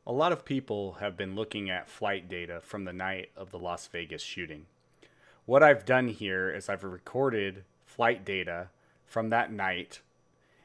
A lot of people have been looking at flight data from the night of the Las Vegas shooting. What I've done here is I've recorded flight data from that night.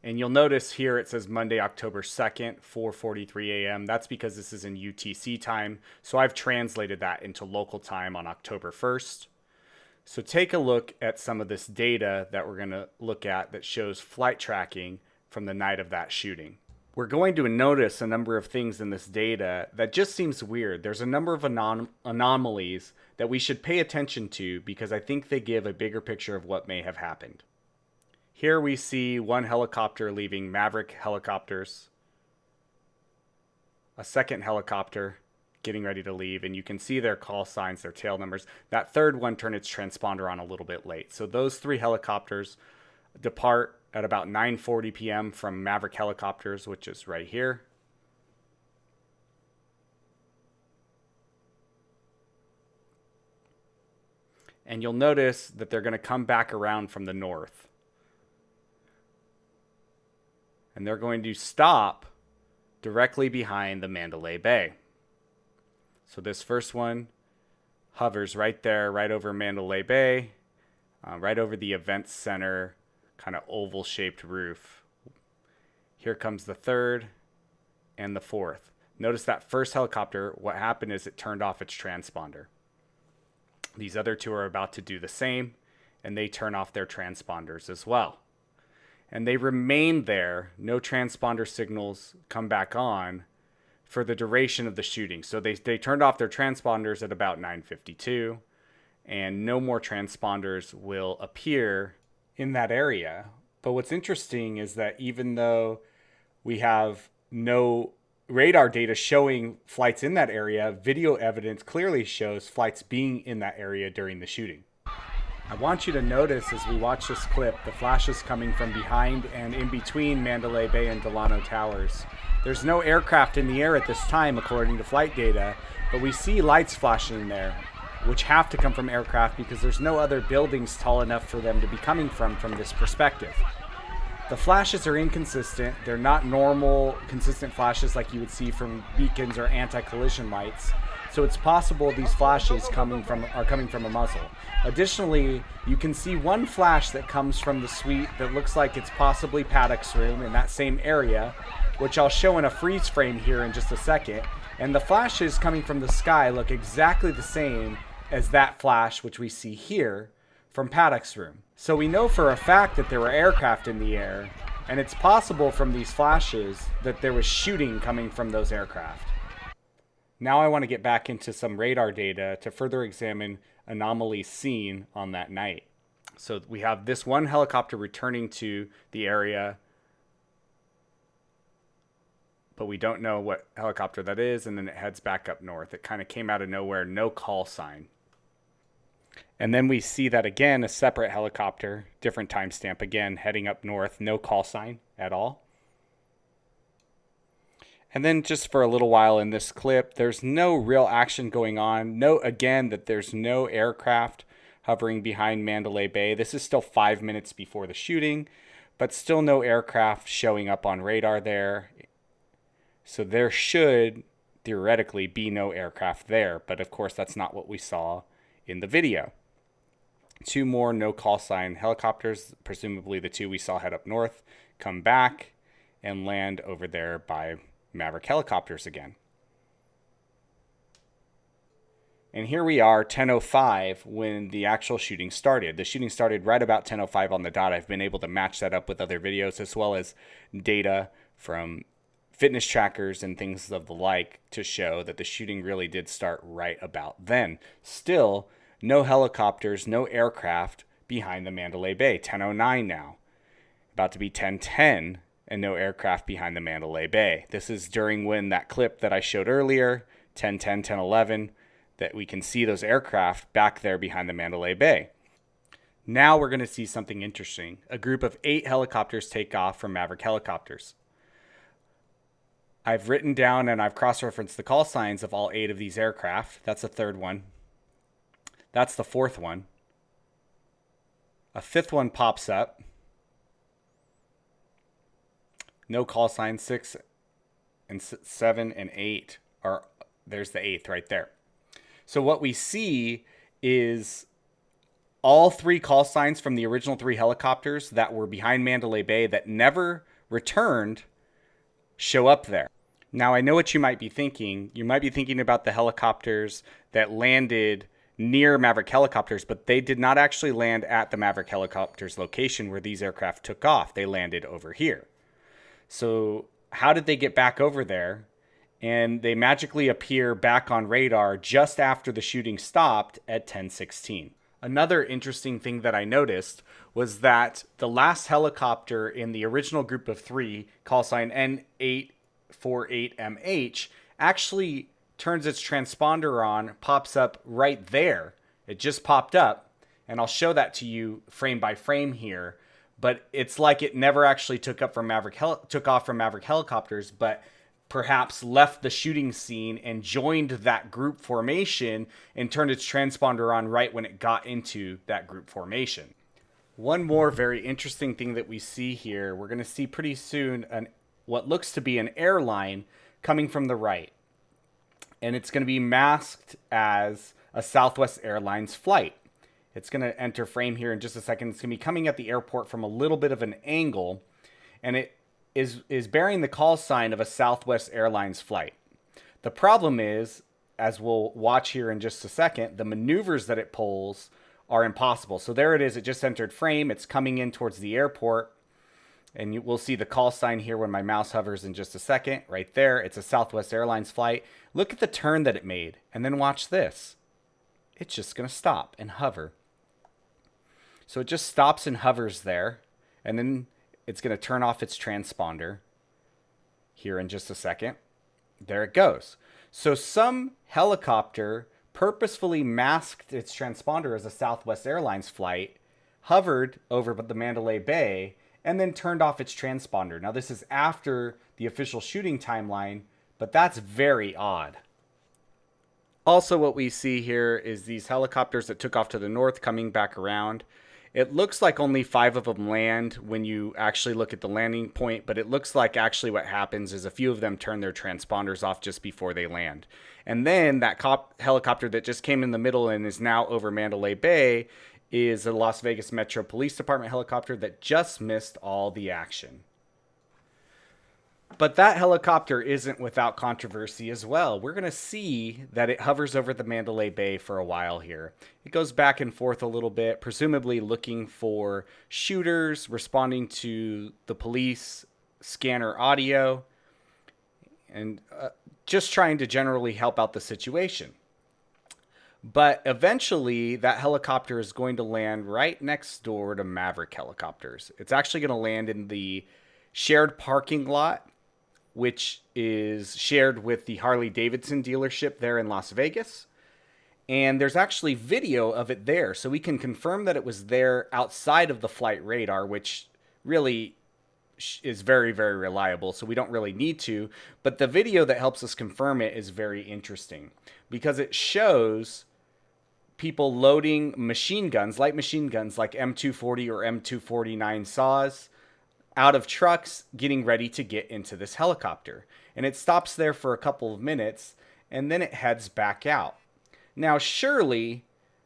And you'll notice here it says Monday, October 2nd, 4:43 a.m. That's because this is in UTC time. So I've translated that into local time on October 1st. So take a look at some of this data that we're going to look at that shows flight tracking from the night of that shooting. We're going to notice a number of things in this data that just seems weird. There's a number of anomalies that we should pay attention to because I think they give a bigger picture of what may have happened. Here we see one helicopter leaving Maverick helicopters, a second helicopter getting ready to leave, and you can see their call signs, their tail numbers. That third one turned its transponder on a little bit late. So those three helicopters depart at about 9:40 p.m. from Maverick helicopters, which is right here. And you'll notice that they're going to come back around from the north. And they're going to stop directly behind the Mandalay Bay. So this first one hovers right there, right over Mandalay Bay, right over the event center, kind of oval-shaped roof. Here comes the third and the fourth. Notice that first helicopter, what happened is it turned off its transponder. These other two are about to do the same, and they turn off their transponders as well. And they remain there, no transponder signals come back on for the duration of the shooting. So they turned off their transponders at about 9:52, and no more transponders will appear in that area. But what's interesting is that even though we have no radar data showing flights in that area, video evidence clearly shows flights being in that area during the shooting. I want you to notice as we watch this clip, the flashes coming from behind and in between Mandalay Bay and Delano towers. There's no aircraft in the air at this time according to flight data, but we see lights flashing in there, which have to come from aircraft because there's no other buildings tall enough for them to be coming from this perspective. The flashes are inconsistent. They're not normal, consistent flashes like you would see from beacons or anti-collision lights. So it's possible these flashes are coming from a muzzle. Additionally, you can see one flash that comes from the suite that looks like it's possibly Paddock's room in that same area, which I'll show in a freeze frame here in just a second. And the flashes coming from the sky look exactly the same as that flash, which we see here from Paddock's room. So we know for a fact that there were aircraft in the air, and it's possible from these flashes that there was shooting coming from those aircraft. Now I want to get back into some radar data to further examine anomalies seen on that night. So we have this one helicopter returning to the area, but we don't know what helicopter that is, and then it heads back up north. It kind of came out of nowhere, no call sign. And then we see that again, a separate helicopter, different timestamp again, heading up north, no call sign at all. And then just for a little while in this clip, there's no real action going on. Note again that there's no aircraft hovering behind Mandalay Bay. This is still 5 minutes before the shooting, but still no aircraft showing up on radar there. So there should theoretically be no aircraft there, but of course that's not what we saw in the video. Two more no call sign helicopters, presumably the two we saw head up north, come back and land over there by Maverick helicopters again. And here we are, 10:05, when the actual shooting started. The shooting started right about 10:05 on the dot. I've been able to match that up with other videos as well as data from fitness trackers and things of the like to show that the shooting really did start right about then. Still, no helicopters, no aircraft behind the Mandalay Bay. 10:09 now. About to be 10:10 and no aircraft behind the Mandalay Bay. This is during when that clip that I showed earlier, 10:10, 10:11, that we can see those aircraft back there behind the Mandalay Bay. Now we're going to see something interesting. A group of 8 helicopters take off from Maverick helicopters. I've written down and I've cross-referenced the call signs of all 8 of these aircraft. That's the third one. That's the fourth one. A fifth one pops up. No call sign. 6 and 7 and 8 or there's the 8th right there. So what we see is all 3 call signs from the original 3 helicopters that were behind Mandalay Bay that never returned show up there. Now, I know what you might be thinking. You might be thinking about the helicopters that landed near Maverick Helicopters, but they did not actually land at the Maverick Helicopters location where these aircraft took off. They landed over here. So how did they get back over there? And they magically appear back on radar just after the shooting stopped at 10:16. Another interesting thing that I noticed was that the last helicopter in the original group of 3, call sign N848MH, actually turns its transponder on, pops up right there. It just popped up, and I'll show that to you frame by frame here. But it's like it never actually took off from Maverick Helicopters, but perhaps left the shooting scene and joined that group formation and turned its transponder on right when it got into that group formation. One more very interesting thing that we see here, we're going to see pretty soon what looks to be an airline coming from the right. And it's going to be masked as a Southwest Airlines flight. It's going to enter frame here in just a second. It's going to be coming at the airport from a little bit of an angle, and it is bearing the call sign of a Southwest Airlines flight. The problem is, as we'll watch here in just a second, the maneuvers that it pulls are impossible. So there it is. It just entered frame. It's coming in towards the airport. And we'll see the call sign here when my mouse hovers in just a second. Right there. It's a Southwest Airlines flight. Look at the turn that it made. And then watch this. It's just going to stop and hover. So it just stops and hovers there. And then it's going to turn off its transponder here in just a second. There it goes. So some helicopter purposefully masked its transponder as a Southwest Airlines flight, hovered over the Mandalay Bay, and then turned off its transponder. Now, this is after the official shooting timeline, but that's very odd. Also, what we see here is these helicopters that took off to the north coming back around. It looks like only 5 of them land when you actually look at the landing point, but it looks like actually what happens is a few of them turn their transponders off just before they land. And then that helicopter that just came in the middle and is now over Mandalay Bay is a Las Vegas Metro Police Department helicopter that just missed all the action. But that helicopter isn't without controversy as well. We're going to see that it hovers over the Mandalay Bay for a while here. It goes back and forth a little bit, presumably looking for shooters, responding to the police scanner audio, and just trying to generally help out the situation. But eventually, that helicopter is going to land right next door to Maverick Helicopters. It's actually going to land in the shared parking lot, which is shared with the Harley-Davidson dealership there in Las Vegas. And there's actually video of it there, so we can confirm that it was there outside of the flight radar, which really is very, very reliable, so we don't really need to. But the video that helps us confirm it is very interesting because it shows people loading machine guns, light machine guns like M240 or M249 saws, out of trucks, getting ready to get into this helicopter. And it stops there for a couple of minutes, and then it heads back out. Now, surely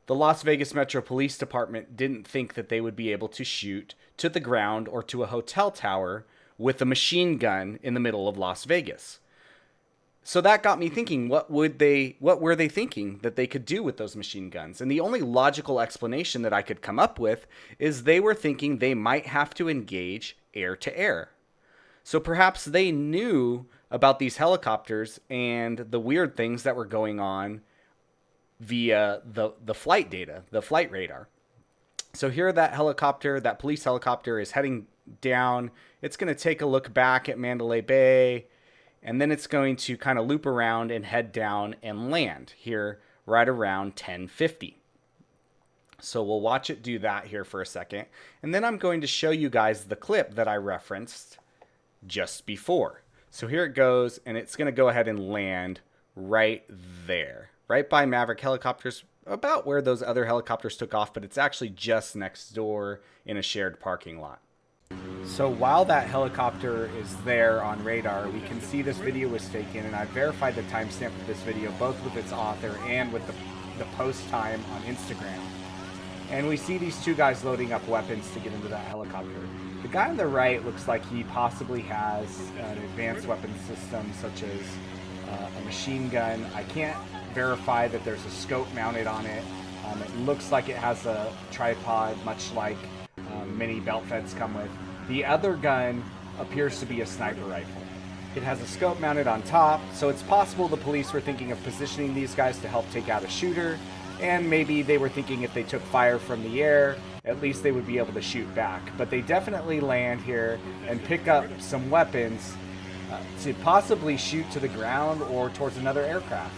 the Las Vegas Metro Police Department didn't think that they would be able to shoot to the ground or to a hotel tower with a machine gun in the middle of Las Vegas. So that got me thinking, what were they thinking that they could do with those machine guns? And the only logical explanation that I could come up with is they were thinking they might have to engage air to air. So perhaps they knew about these helicopters and the weird things that were going on via the flight data, the flight radar. So here that helicopter, that police helicopter, is heading down. It's going to take a look back at Mandalay Bay, and then it's going to kind of loop around and head down and land here right around 10:50. So we'll watch it do that here for a second. And then I'm going to show you guys the clip that I referenced just before. So here it goes, and it's going to go ahead and land right there, right by Maverick Helicopters, about where those other helicopters took off, but it's actually just next door in a shared parking lot. So while that helicopter is there on radar, we can see this video was taken, and I verified the timestamp of this video both with its author and with the post time on Instagram. And we see these two guys loading up weapons to get into that helicopter. The guy on the right looks like he possibly has an advanced weapon system such as a machine gun. I can't verify that there's a scope mounted on it. It looks like it has a tripod, much like many belt feds come with. The other gun appears to be a sniper rifle. It has a scope mounted on top, so it's possible the police were thinking of positioning these guys to help take out a shooter, and maybe they were thinking if they took fire from the air, at least they would be able to shoot back. But they definitely land here and pick up some weapons to possibly shoot to the ground or towards another aircraft.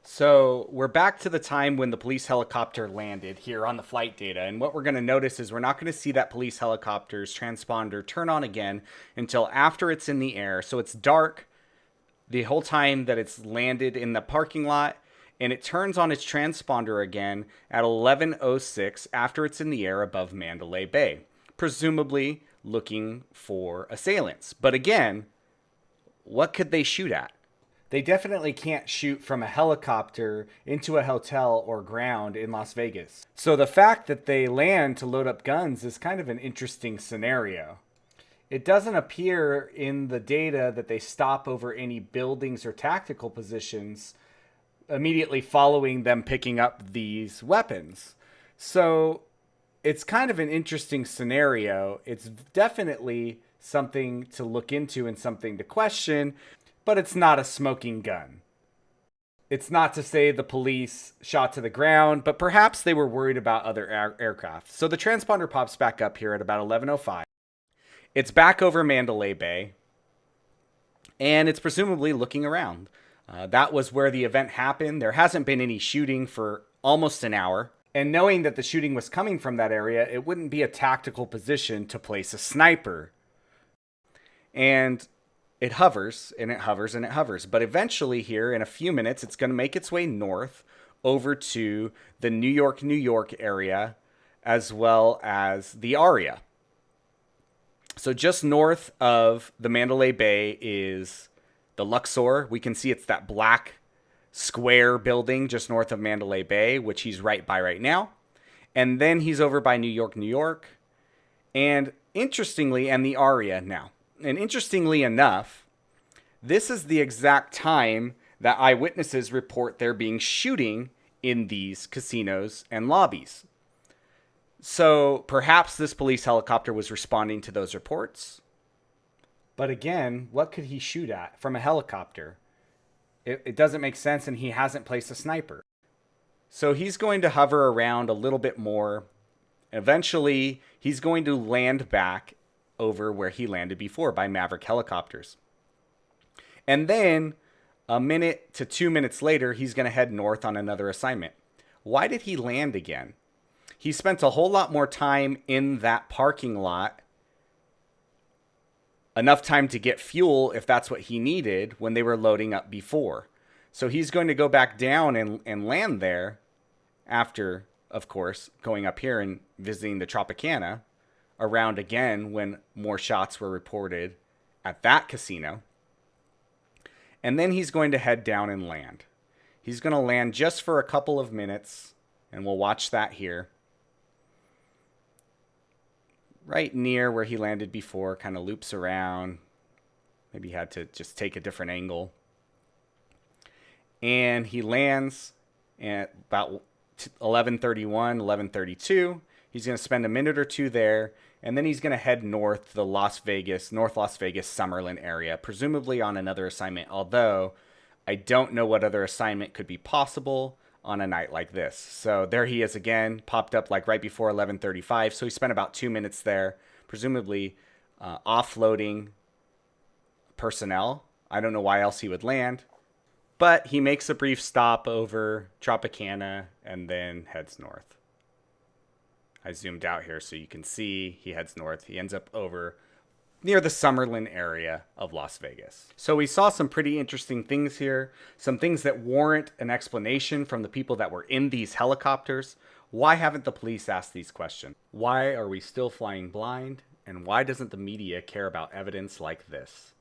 So we're back to the time when the police helicopter landed here on the flight data. And what we're going to notice is we're not going to see that police helicopter's transponder turn on again until after it's in the air. So it's dark the whole time that it's landed in the parking lot. And it turns on its transponder again at 11:06 after it's in the air above Mandalay Bay, presumably looking for assailants. But again, what could they shoot at? They definitely can't shoot from a helicopter into a hotel or ground in Las Vegas. So the fact that they land to load up guns is kind of an interesting scenario. It doesn't appear in the data that they stop over any buildings or tactical positions immediately following them picking up these weapons. So it's kind of an interesting scenario. It's definitely something to look into and something to question. But it's not a smoking gun. It's not to say the police shot to the ground, but perhaps they were worried about other aircraft. So the transponder pops back up here at about 11:05. It's back over Mandalay Bay, and it's presumably looking around. That was where the event happened. There hasn't been any shooting for almost an hour. And knowing that the shooting was coming from that area, it wouldn't be a tactical position to place a sniper. And it hovers, and it hovers, and it hovers. But eventually here, in a few minutes, it's going to make its way north over to the New York area, as well as the Aria. So just north of the Mandalay Bay is the Luxor. We can see it's that black square building just north of Mandalay Bay, which he's right by right now. And then he's over by New York. And interestingly, and the Aria now. And interestingly enough, this is the exact time that eyewitnesses report there being shooting in these casinos and lobbies. So perhaps this police helicopter was responding to those reports. But again, what could he shoot at from a helicopter? It doesn't make sense, and he hasn't placed a sniper. So he's going to hover around a little bit more. Eventually, he's going to land back over where he landed before by Maverick helicopters. And then a minute to 2 minutes later, he's going to head north on another assignment. Why did he land again? He spent a whole lot more time in that parking lot, enough time to get fuel if that's what he needed when they were loading up before. So he's going to go back down and land there after, of course, going up here and visiting the Tropicana around again when more shots were reported at that casino. And then he's going to head down and land. He's going to land just for a couple of minutes, and we'll watch that here. Right near where he landed before, kind of loops around. Maybe he had to just take a different angle. And he lands at about 11:31, 11:32. He's going to spend a minute or two there, and then he's going to head north to the North Las Vegas Summerlin area, presumably on another assignment, although I don't know what other assignment could be possible on a night like this. So there he is again, popped up like right before 11:35. So he spent about 2 minutes there, presumably offloading personnel. I don't know why else he would land, but he makes a brief stop over Tropicana and then heads north. I zoomed out here so you can see he heads north. He ends up over near the Summerlin area of Las Vegas. So we saw some pretty interesting things here, some things that warrant an explanation from the people that were in these helicopters. Why haven't the police asked these questions? Why are we still flying blind? And why doesn't the media care about evidence like this?